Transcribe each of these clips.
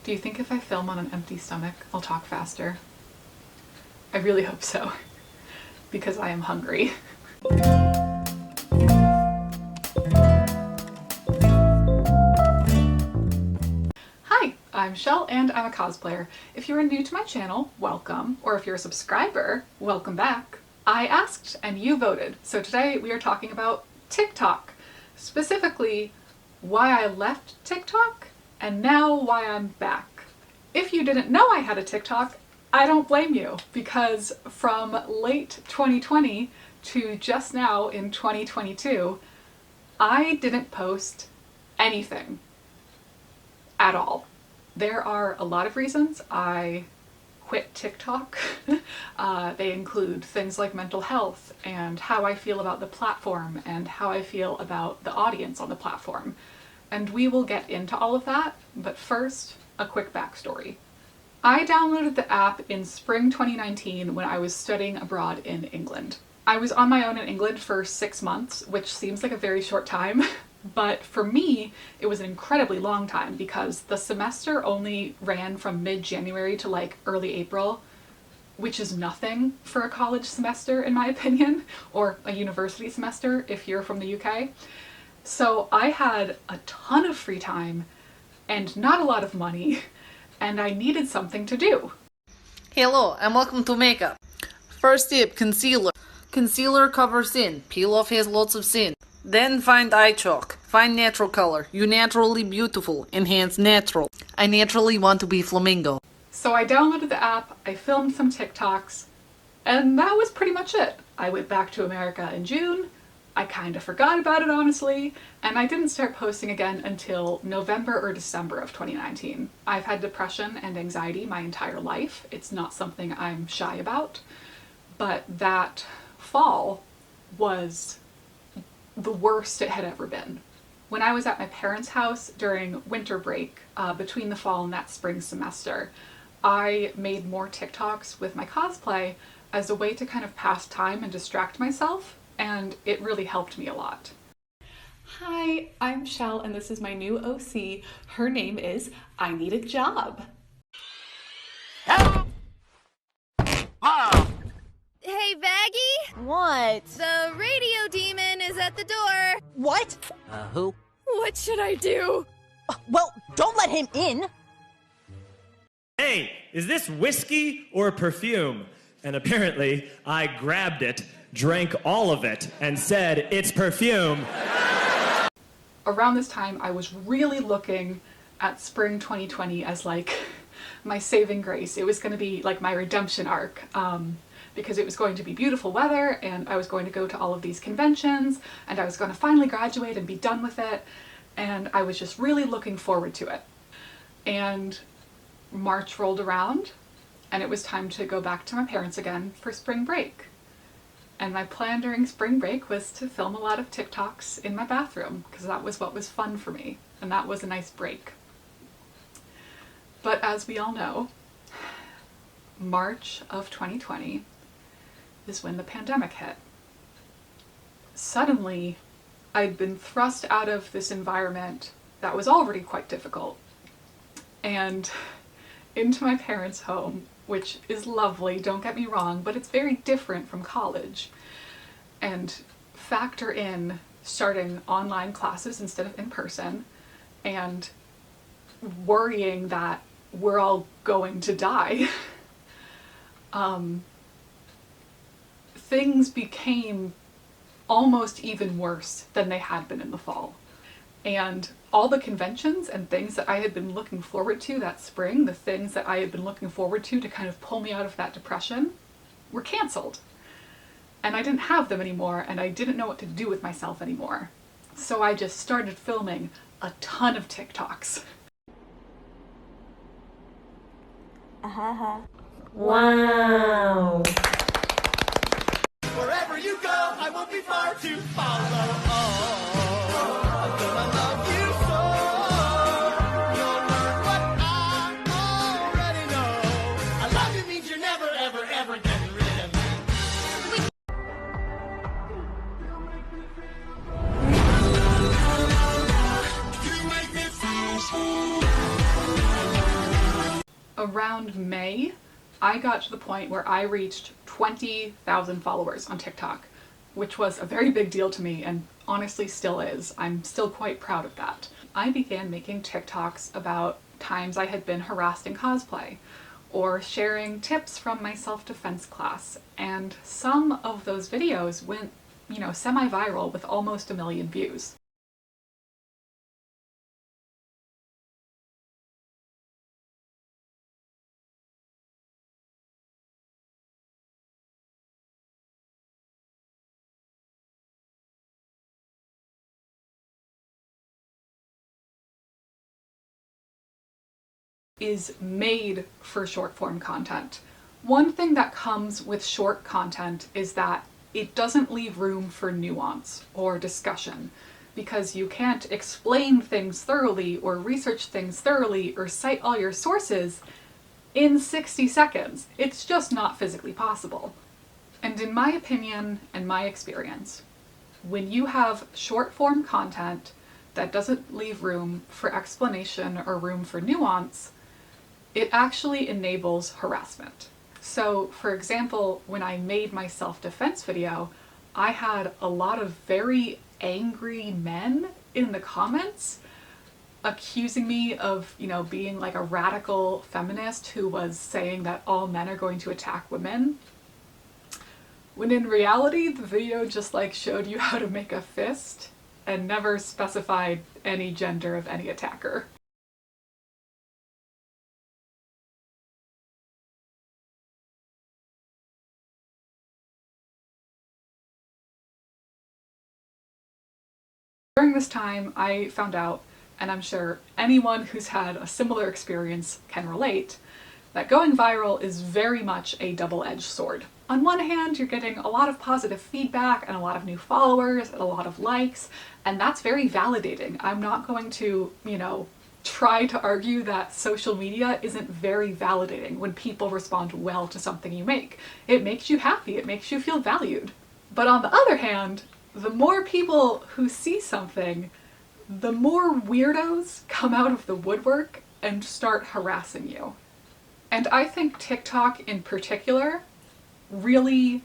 Do you think if I film on an empty stomach, I'll talk faster? I really hope so, because I am hungry. Hi, I'm Shell and I'm a cosplayer. If you're new to my channel, welcome, or if you're a subscriber, welcome back. I asked and you voted, so today we are talking about TikTok. Specifically, why I left TikTok and now why I'm back. If you didn't know I had a TikTok, I don't blame you, because from late 2020 to just now in 2022, I didn't post anything at all. There are a lot of reasons I quit TikTok. They include things like mental health and how I feel about the platform and how I feel about the audience on the platform. And we will get into all of that, but first, a quick backstory. I downloaded the app in spring 2019 when I was studying abroad in England. I was on my own in England for 6 months, which seems like a very short time, but for me, it was an incredibly long time because the semester only ran from mid-January to like early April, which is nothing for a college semester in my opinion, or a university semester if you're from the UK. So I had a ton of free time and not a lot of money, and I needed something to do. Hello, and welcome to makeup. First tip, concealer. Concealer covers sin. Peel off has lots of sin. Then find eye chalk. Find natural color. You naturally beautiful. Enhance natural. I naturally want to be flamingo. So I downloaded the app, I filmed some TikToks, and that was pretty much it. I went back to America in June. I kind of forgot about it, honestly, and I didn't start posting again until November or December of 2019. I've had depression and anxiety my entire life. It's not something I'm shy about, but that fall was the worst it had ever been. When I was at my parents' house during winter break, between the fall and that spring semester, I made more TikToks with my cosplay as a way to kind of pass time and distract myself, and it really helped me a lot. Hi, I'm Shell and this is my new OC. Her name is I Need a Job. Hey, Baggy? What? The radio demon is at the door. What? Who? What should I do? Well, don't let him in. Hey, is this whiskey or perfume? And apparently, I grabbed it, drank all of it, and said, it's perfume. Around this time, I was really looking at spring 2020 as like my saving grace. It was going to be like my redemption arc, because it was going to be beautiful weather and I was going to go to all of these conventions and I was going to finally graduate and be done with it, and I was just really looking forward to it. And March rolled around and it was time to go back to my parents again for spring break. And my plan during spring break was to film a lot of TikToks in my bathroom because that was what was fun for me, and that was a nice break. But as we all know, March of 2020 is when the pandemic hit. Suddenly, I'd been thrust out of this environment that was already quite difficult and into my parents' home, which is lovely, don't get me wrong, but it's very different from college. And factor in starting online classes instead of in person and worrying that we're all going to die. Things became almost even worse than they had been in the fall. And all the conventions and things that I had been looking forward to that spring, the things that I had been looking forward to kind of pull me out of that depression, were canceled. And I didn't have them anymore, and I didn't know what to do with myself anymore. So I just started filming a ton of TikToks. Wow. Wherever you go, I won't be far to follow. I'm gonna love you so. You'll learn what I already know. I love you means you're never, ever, ever getting rid of me. You make me feel so Around May, I got to the point where I reached 20,000 followers on TikTok, which was a very big deal to me and honestly still is. I'm still quite proud of that. I began making TikToks about times I had been harassed in cosplay, or sharing tips from my self-defense class, and some of those videos went, semi-viral with almost 1 million views. Is made for short form content. One thing that comes with short content is that it doesn't leave room for nuance or discussion, because you can't explain things thoroughly or research things thoroughly or cite all your sources in 60 seconds. It's just not physically possible. And in my opinion and my experience, when you have short form content that doesn't leave room for explanation or room for nuance, it actually enables harassment. So, for example, when I made my self-defense video, I had a lot of very angry men in the comments accusing me of, being like a radical feminist who was saying that all men are going to attack women. When in reality, the video just showed you how to make a fist and never specified any gender of any attacker. During this time, I found out, and I'm sure anyone who's had a similar experience can relate, that going viral is very much a double-edged sword. On one hand, you're getting a lot of positive feedback and a lot of new followers and a lot of likes, and that's very validating. I'm not going to, try to argue that social media isn't very validating when people respond well to something you make. It makes you happy, it makes you feel valued. But on the other hand, the more people who see something, the more weirdos come out of the woodwork and start harassing you. And I think TikTok in particular really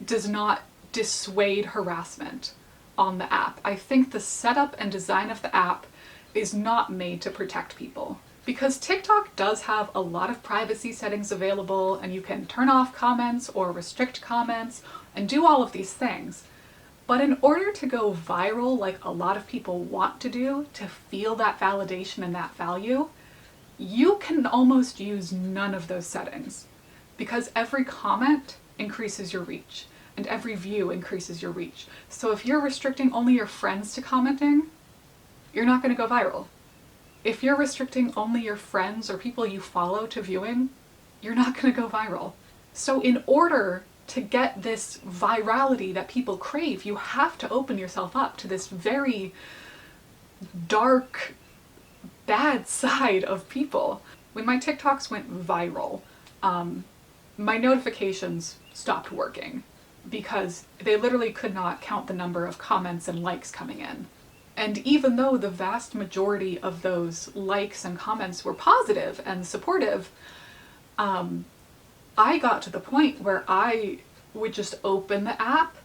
does not dissuade harassment on the app. I think the setup and design of the app is not made to protect people. Because TikTok does have a lot of privacy settings available, and you can turn off comments or restrict comments and do all of these things. But in order to go viral like a lot of people want to do, to feel that validation and that value, you can almost use none of those settings, because every comment increases your reach and every view increases your reach. So if you're restricting only your friends to commenting, you're not going to go viral. If you're restricting only your friends or people you follow to viewing, you're not going to go viral. So in order to get this virality that people crave, you have to open yourself up to this very dark, bad side of people. When my TikToks went viral, my notifications stopped working because they literally could not count the number of comments and likes coming in. And even though the vast majority of those likes and comments were positive and supportive, I got to the point where I would just open the app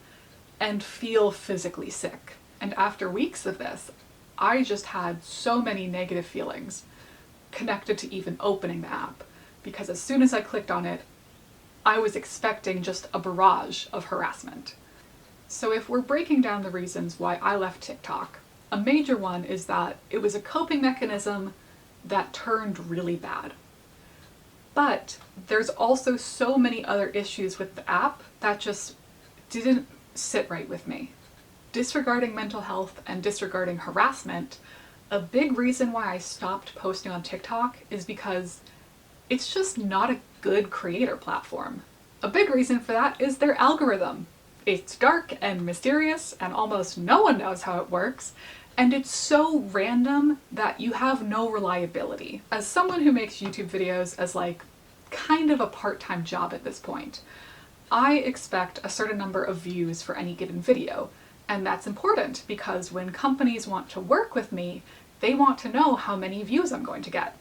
and feel physically sick. And after weeks of this, I just had so many negative feelings connected to even opening the app, because as soon as I clicked on it, I was expecting just a barrage of harassment. So if we're breaking down the reasons why I left TikTok, a major one is that it was a coping mechanism that turned really bad. But there's also so many other issues with the app that just didn't sit right with me. Disregarding mental health and disregarding harassment, a big reason why I stopped posting on TikTok is because it's just not a good creator platform. A big reason for that is their algorithm. It's dark and mysterious and almost no one knows how it works, and it's so random that you have no reliability. As someone who makes YouTube videos as kind of a part-time job at this point, I expect a certain number of views for any given video. And that's important because when companies want to work with me, they want to know how many views I'm going to get.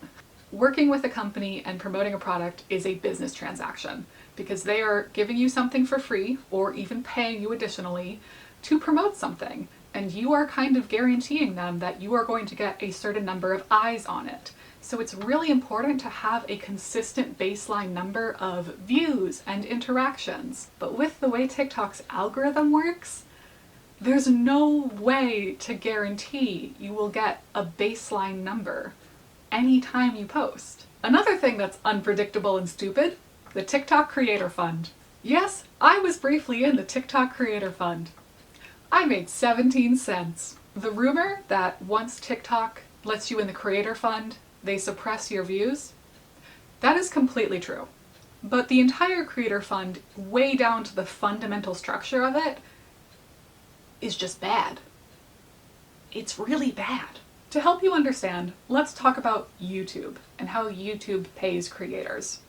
Working with a company and promoting a product is a business transaction because they are giving you something for free or even paying you additionally to promote something, and you are kind of guaranteeing them that you are going to get a certain number of eyes on it. So it's really important to have a consistent baseline number of views and interactions. But with the way TikTok's algorithm works, there's no way to guarantee you will get a baseline number anytime you post. Another thing that's unpredictable and stupid, the TikTok Creator Fund. Yes, I was briefly in the TikTok Creator Fund. I made 17 cents. The rumor that once TikTok lets you in the Creator Fund, they suppress your views, that is completely true. But the entire Creator Fund, way down to the fundamental structure of it, is just bad. It's really bad. To help you understand, let's talk about YouTube and how YouTube pays creators.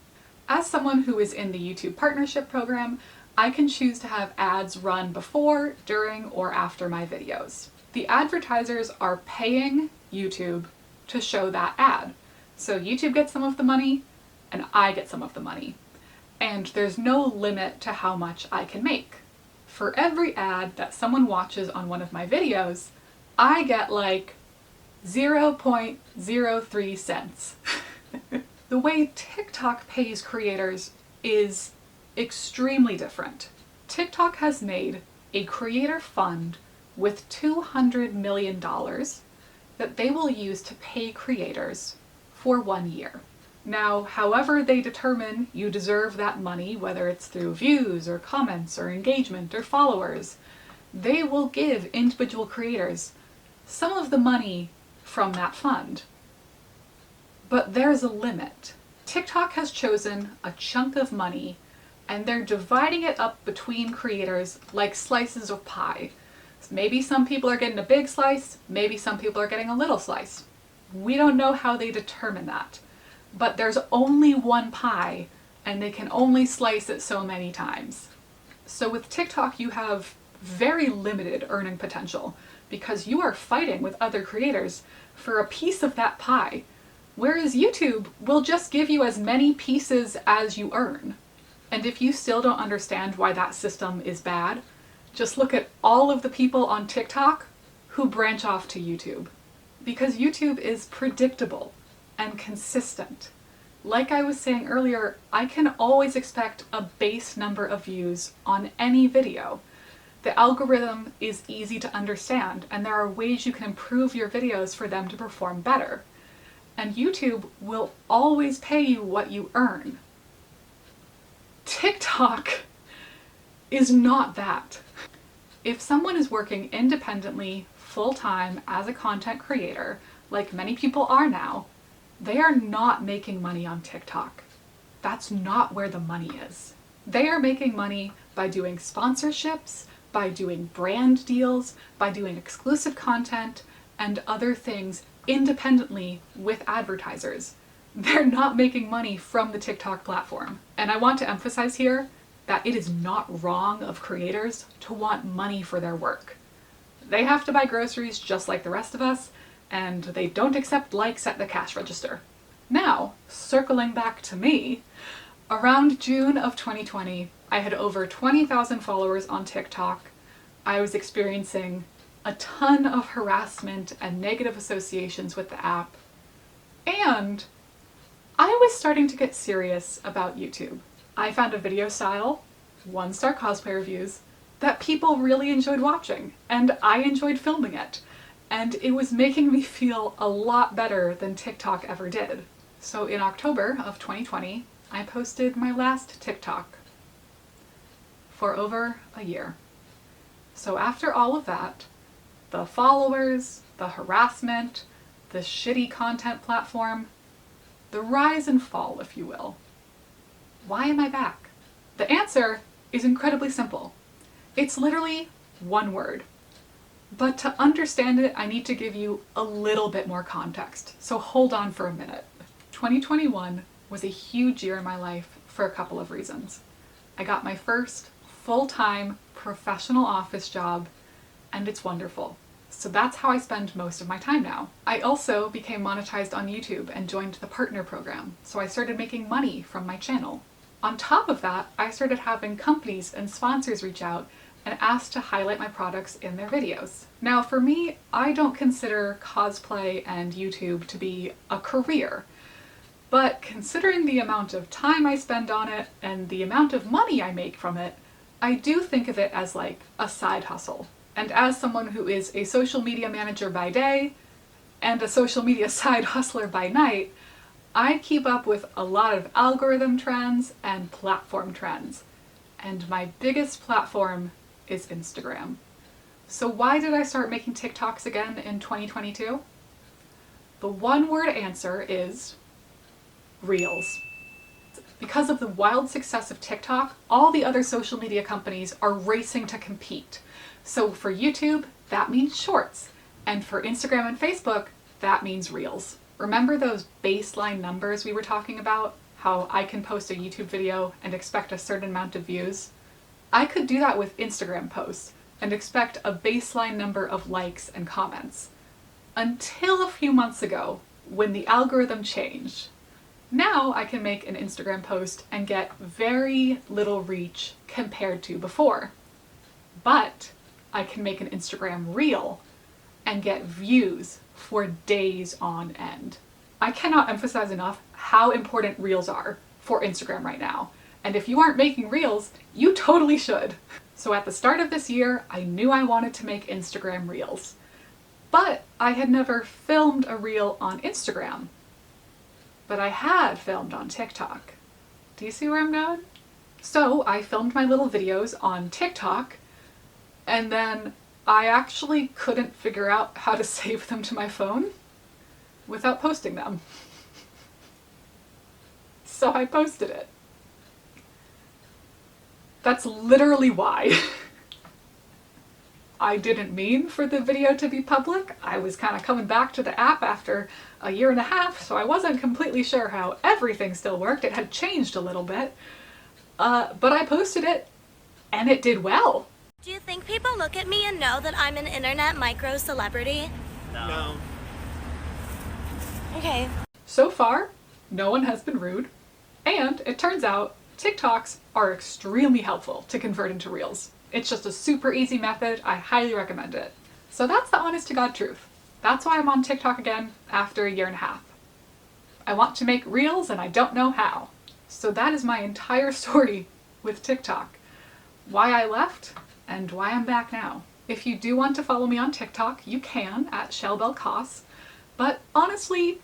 As someone who is in the YouTube Partnership Program, I can choose to have ads run before, during, or after my videos. The advertisers are paying YouTube to show that ad. So YouTube gets some of the money, and I get some of the money. And there's no limit to how much I can make. For every ad that someone watches on one of my videos, I get like 0.03 cents. The way TikTok pays creators is extremely different. TikTok has made a creator fund with $200 million that they will use to pay creators for 1 year. Now, however they determine you deserve that money, whether it's through views or comments or engagement or followers, they will give individual creators some of the money from that fund. But there's a limit. TikTok has chosen a chunk of money and they're dividing it up between creators like slices of pie. Maybe some people are getting a big slice, maybe some people are getting a little slice. We don't know how they determine that. But there's only one pie and they can only slice it so many times. So with TikTok you have very limited earning potential because you are fighting with other creators for a piece of that pie, whereas YouTube will just give you as many pieces as you earn. And if you still don't understand why that system is bad, just look at all of the people on TikTok who branch off to YouTube. Because YouTube is predictable and consistent. Like I was saying earlier, I can always expect a base number of views on any video. The algorithm is easy to understand, and there are ways you can improve your videos for them to perform better. And YouTube will always pay you what you earn. TikTok is not that. If someone is working independently, full-time as a content creator, like many people are now, they are not making money on TikTok. That's not where the money is. They are making money by doing sponsorships, by doing brand deals, by doing exclusive content, and other things independently with advertisers. They're not making money from the TikTok platform. And I want to emphasize here that it is not wrong of creators to want money for their work. They have to buy groceries just like the rest of us, and they don't accept likes at the cash register. Now, circling back to me, around June of 2020, I had over 20,000 followers on TikTok. I was experiencing a ton of harassment and negative associations with the app, and I was starting to get serious about YouTube. I found a video style, 1-star cosplay reviews, that people really enjoyed watching, and I enjoyed filming it. And it was making me feel a lot better than TikTok ever did. So in October of 2020, I posted my last TikTok for over a year. So after all of that, the followers, the harassment, the shitty content platform, the rise and fall, if you will. Why am I back? The answer is incredibly simple. It's literally one word. But to understand it, I need to give you a little bit more context. So hold on for a minute. 2021 was a huge year in my life for a couple of reasons. I got my first full-time professional office job, and it's wonderful. So that's how I spend most of my time now. I also became monetized on YouTube and joined the partner program, so I started making money from my channel. On top of that, I started having companies and sponsors reach out and ask to highlight my products in their videos. Now for me, I don't consider cosplay and YouTube to be a career, but considering the amount of time I spend on it and the amount of money I make from it, I do think of it as like a side hustle. And as someone who is a social media manager by day and a social media side hustler by night, I keep up with a lot of algorithm trends and platform trends. And my biggest platform is Instagram. So why did I start making TikToks again in 2022? The one-word answer is Reels. Because of the wild success of TikTok, all the other social media companies are racing to compete. So for YouTube, that means Shorts. And for Instagram and Facebook, that means Reels. Remember those baseline numbers we were talking about? How I can post a YouTube video and expect a certain amount of views? I could do that with Instagram posts and expect a baseline number of likes and comments. Until a few months ago, when the algorithm changed. Now I can make an Instagram post and get very little reach compared to before. But I can make an Instagram reel and get views for days on end. I cannot emphasize enough how important reels are for Instagram right now. And if you aren't making reels, you totally should. So at the start of this year, I knew I wanted to make Instagram reels. But I had never filmed a reel on Instagram. But I had filmed on TikTok. Do you see where I'm going? So I filmed my little videos on TikTok, and then I actually couldn't figure out how to save them to my phone without posting them. So I posted it. That's literally why. I didn't mean for the video to be public. I was kind of coming back to the app after a year and a half, so I wasn't completely sure how everything still worked. It had changed a little bit. But I posted it, and it did well. Do you think people look at me and know that I'm an internet micro celebrity? No. Okay. So far, no one has been rude, and it turns out TikToks are extremely helpful to convert into Reels. It's just a super easy method. I highly recommend it. So that's the honest to God truth. That's why I'm on TikTok again after a year and a half. I want to make Reels and I don't know how. So that is my entire story with TikTok. Why I left and why I'm back now. If you do want to follow me on TikTok, you can at ShellBellCos, but honestly,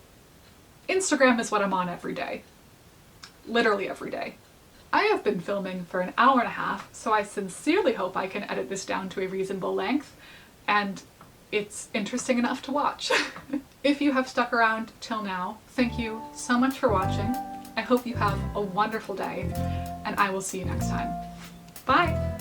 Instagram is what I'm on every day. Literally every day. I have been filming for an hour and a half, so I sincerely hope I can edit this down to a reasonable length, and it's interesting enough to watch. If you have stuck around till now, thank you so much for watching. I hope you have a wonderful day, and I will see you next time. Bye!